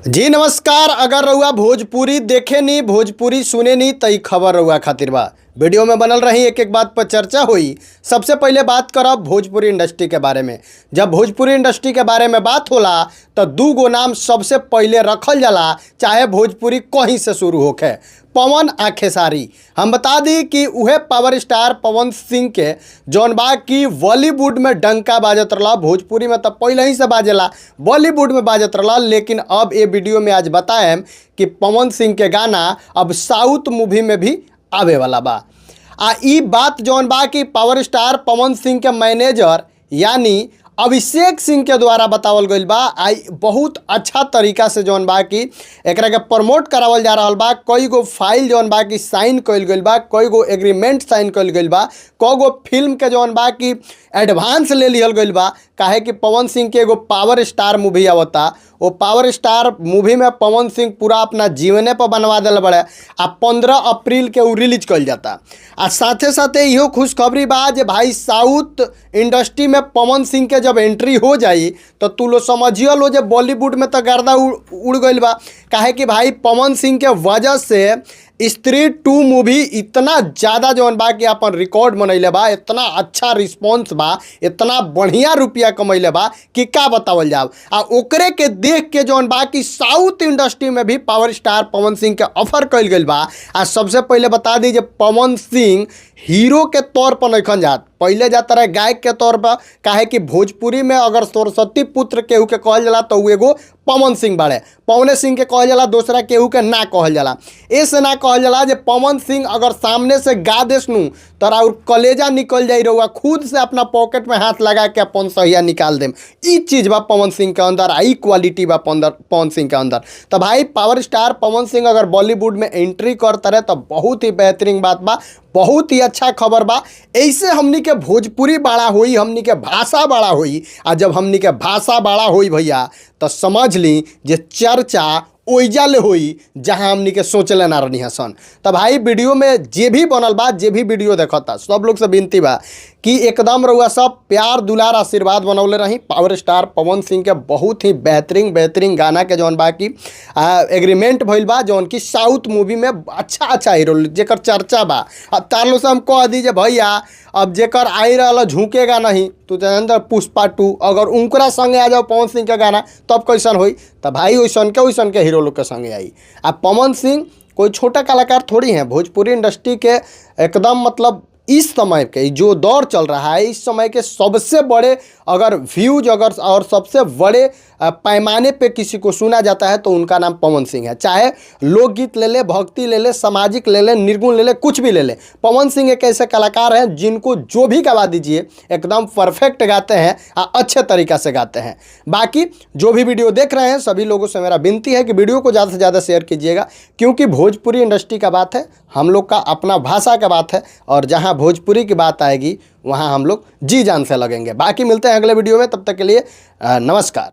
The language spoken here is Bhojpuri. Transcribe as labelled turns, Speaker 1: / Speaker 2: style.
Speaker 1: जी नमस्कार। अगर रउआ भोजपुरी देखे नी, भोजपुरी सुने नी तो ई खबर रउआ खातिर बा। वीडियो में बनल रही, एक एक बात पर चर्चा हुई। सबसे पहले बात करब भोजपुरी इंडस्ट्री के बारे में। जब भोजपुरी इंडस्ट्री के बारे में बात होला तो दू गो नाम सबसे पहले रखल जाला, चाहे भोजपुरी कहीं से शुरू होके। पवन आ खेसारी। हम बता दी कि उहे पावर स्टार पवन सिंह के जौन बा कि बॉलीवुड में डंका बाजत रहा, भोजपुरी में तो पहले ही से बाजेला, बॉलीवुड में बाजत रहा। लेकिन अब ये वीडियो में आज बताएम कि पवन सिंह के गाना अब साउथ मूवी में भी आवे वाला बा। ई बात जौन बा कि पावर स्टार पवन सिंह के मैनेजर यानी अभिषेक सिंह के द्वारा बतावल गईल बा। आई बहुत अच्छा तरीका से जौन बा कि एकरा के प्रमोट करावल जा रहल बा। कई गो फाइल जौन बा कि साइन कईल गईल बा, कई गो एग्रीमेंट साइन कईल गईल बा, कई गो फिल्म के जौन बा कि एडवांस ले लिहल गईल बा। काहे कि पवन सिंह के एगो पावर स्टार मूवी आवता, वो पावर स्टार मूवी में पवन सिंह पूरा अपना जीवने पर बनवा दिल बड़े। आ 15 अप्रैल के वो रिलीज कल जाता। आ साथे साथे इहो खुशखबरी बा जे भाई साउथ इंडस्ट्री में पवन सिंह के जब एंट्री हो जाई तो तू लो समझियो लो जे बॉलीवुड में तो गर्दा उड़ गईल बा। काहे कि भाई पवन सिंह के वजह से स्त्री 2 मूवी इतना ज़्यादा जौन बा कि अपन रिकॉर्ड बनैले बा, इतना अच्छा रिस्पॉन्स बा, इतना बढ़िया रुपया कमैले बा कि का बतावल जाओ। आ ओकरे के देख के जौन बा कि साउथ इंडस्ट्री में भी पावर स्टार पवन सिंह के ऑफर कल गई बा। आ सबसे पहले बता दी जे पवन सिंह हीरो के तौर पर नहीं जात, पहले जाता रहे गायक के तौर पर। काहे कि भोजपुरी में अगर सरस्वती पुत्र केहू के कहल जाला तो एगो पवन सिंह बाड़े, पवने सिंह के कहल जाला, दूसरा केहू के ना कहल जाला। ऐसे ना कहल जाला जे पवन सिंह अगर सामने से गा देसनू तोरा और कलेजा निकल जाई, रहुआ खुद से अपना पॉकेट में हाथ लगा के अपन सहिया निकाल देम। ई चीज़ बा पवन सिंह के अंदर, आई क्वालिटी बा पवन सिंह के अंदर। तो भाई पावर स्टार पवन सिंह अगर बॉलीवुड में एंट्री करता रहे तो बहुत ही बेहतरीन बात बा, बहुत ही अच्छा खबर बा। ऐसे हमनी के भोजपुरी बड़ा हुई, हमनी के भाषा बड़ा हुई। आ जब हमनी के भाषा बड़ा हुई भैया तो समझ ली जे चर्चा ओइजा ले हुई जहां हमनी के सोचले ना रहनी हसन। तो भाई वीडियो में जे भी बनल बा, जे भी वीडियो देखता, सब लोग से विनती बा कि एकदम रहुआ सब प्यार दुलार आशीर्वाद बनौले रही। पावर स्टार पवन सिंह के बहुत ही बेहतरीन गाना के जौन बा कि एग्रीमेंट भइल बा, जौन कि साउथ मूवी में अच्छा हीरो जेकर चर्चा बा। अब तारलो से हम कह दी जे भैया अब जेकर आई रहा झुकेगा नहीं, तो अंदर पुष्पा 2 अगर उनकरा संगे आ जाओ पवन सिंह के गाना तब कैसन होई। तो भाई वैसन के हीरो लोग के संगे आई। अब पवन सिंह कोई छोटा कलाकार थोड़ी हैं, भोजपुरी इंडस्ट्री के एकदम मतलब इस समय के जो दौर चल रहा है, इस समय के सबसे बड़े अगर व्यूज अगर और सबसे बड़े पैमाने पे किसी को सुना जाता है तो उनका नाम पवन सिंह है। चाहे लोकगीत ले ले, भक्ति ले ले, सामाजिक ले ले, निर्गुण ले ले, कुछ भी ले ले, पवन सिंह एक ऐसे कलाकार हैं जिनको जो भी गवा दीजिए एकदम परफेक्ट गाते हैं, अच्छे तरीक़ा से गाते हैं। बाकी जो भी वीडियो देख रहे हैं सभी लोगों से मेरा विनती है कि वीडियो को ज़्यादा से ज़्यादा शेयर कीजिएगा, क्योंकि भोजपुरी इंडस्ट्री का बात है, हम लोग का अपना भाषा का बात है, और जहाँ भोजपुरी की बात आएगी वहाँ हम लोग जी जान से लगेंगे। बाकी मिलते हैं अगले वीडियो में, तब तक के लिए नमस्कार।